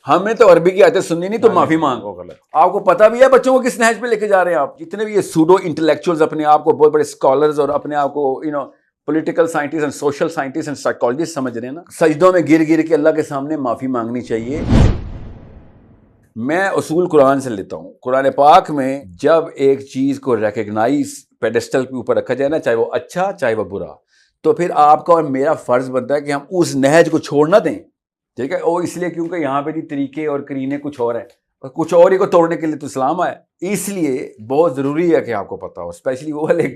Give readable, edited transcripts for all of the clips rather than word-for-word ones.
हमें तो अरबी की आयतें सुननी नहीं, तो माफी मांगो। गलत। आपको पता भी है बच्चों को किस नहज पे लेके जा रहे हैं आप। जितने भी ये सूडो इंटेलेक्चुअल्स अपने आप को बहुत बड़े स्कॉलर्स और अपने आप को political scientist and social scientist and psychologist समझ रहे हैं ना, सजदों में गिर गिर के अल्लाह के सामने माफी मांगनी चाहिए। मैं उसूल कुरान से लेता हूँ। कुरान पाक में जब एक चीज को रिकग्नाइज पेडेस्टल के ऊपर रखा जाए ना, चाहे वो अच्छा चाहे वो बुरा, तो फिर आपका और मेरा फर्ज बनता है कि हम उस नहज को छोड़ ना दें। ठीक है, वो इसलिए क्योंकि यहाँ पे भी तरीके और करीने कुछ और हैं और कुछ और ही को तोड़ने के लिए तो इस्लाम आया। इसलिए बहुत ज़रूरी है कि आपको पता हो, स्पेशली वो वाले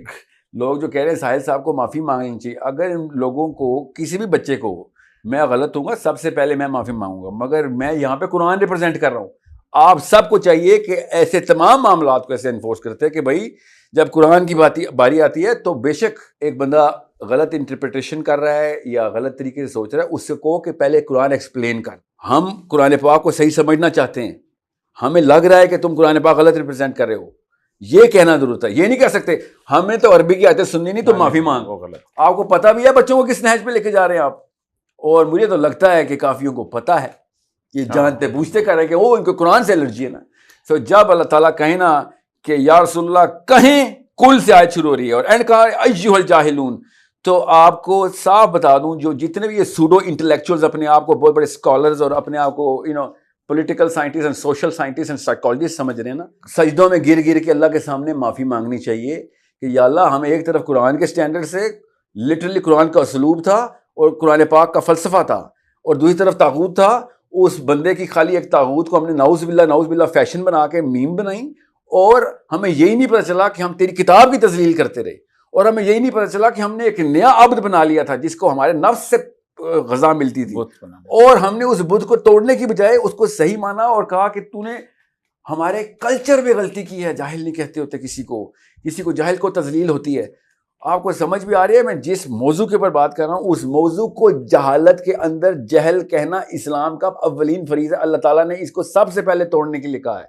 लोग जो कह रहे हैं साहिल साहब को माफ़ी मांगनी चाहिए। अगर इन लोगों को, किसी भी बच्चे को मैं गलत हूँगा, सबसे पहले मैं माफ़ी मांगूंगा, मगर मैं यहाँ पे कुरान रिप्रेजेंट कर रहा हूँ। आप सबको चाहिए कि ऐसे तमाम मामलात को ऐसे इन्फोर्स करते हैं कि भाई जब कुरान की बारी आती है तो बेशक एक बंदा गलत इंटरप्रिटेशन कर रहा है या गलत तरीके से सोच रहा है, उससे कहो कि पहले कुरान एक्सप्लेन कर। हम कुरान पाक को सही समझना चाहते हैं, हमें लग रहा है कि तुम कुरान पाक गलत रिप्रेजेंट कर रहे हो, ये कहना जरूरत है। ये नहीं कह सकते हमें तो अरबी की आयतें सुननी नहीं, तो माफी मांगो। गलत। आपको पता भी है बच्चों को किस नहज पे लेके जा रहे हैं आप, और मुझे तो लगता है कि काफियों को पता है, ये जानते बूझते कर रहे हैं कि वो इनको कुरान से एलर्जी है ना। तो जब अल्लाह ताला कहे ना कि या रसूलुल्लाह, कहें कुल से आयत शुरू हो रही है और एंड कहा अय्युहल जाहिलून, तो आपको साफ बता दूं, जो जितने भी ये सूडो इंटेलेक्चुअल्स अपने आप को बहुत बड़े स्कॉलर्स और अपने आप को political scientist and social scientist and psychologist समझ रहे हैं ना, सजदों में गिर गिर के अल्लाह के सामने माफ़ी मांगनी चाहिए कि या अल्लाह, हमें एक तरफ कुरान के स्टैंडर्ड से लिटरली कुरान का उसलूब था और कुरान पाक का फ़लसफ़ा था, और दूसरी तरफ तागूत था। उस बंदे की खाली एक तागूत को हमने नाउज़ बिल्ला फैशन बना के मीम बनाई, और हमें यही नहीं पता चला कि हम तेरी किताब की तज़लील करते रहे, और हमें यही नहीं पता चला कि हमने एक नया अब्द बना लिया था जिसको हमारे नफ्स से ग़ज़ा मिलती थी, और हमने उस बुत को तोड़ने की बजाय उसको सही माना और कहा कि तूने हमारे कल्चर में गलती की है। जाहिल नहीं कहते होते किसी को जाहिल को तज़लील होती है। आपको समझ भी आ रही है मैं जिस मौजू के ऊपर बात कर रहा हूँ, उस मौजू को जहालत के अंदर जहल कहना इस्लाम का अव्वलीन फरीज़ा। अल्लाह ताला ने इसको सबसे पहले तोड़ने के लिए कहा है।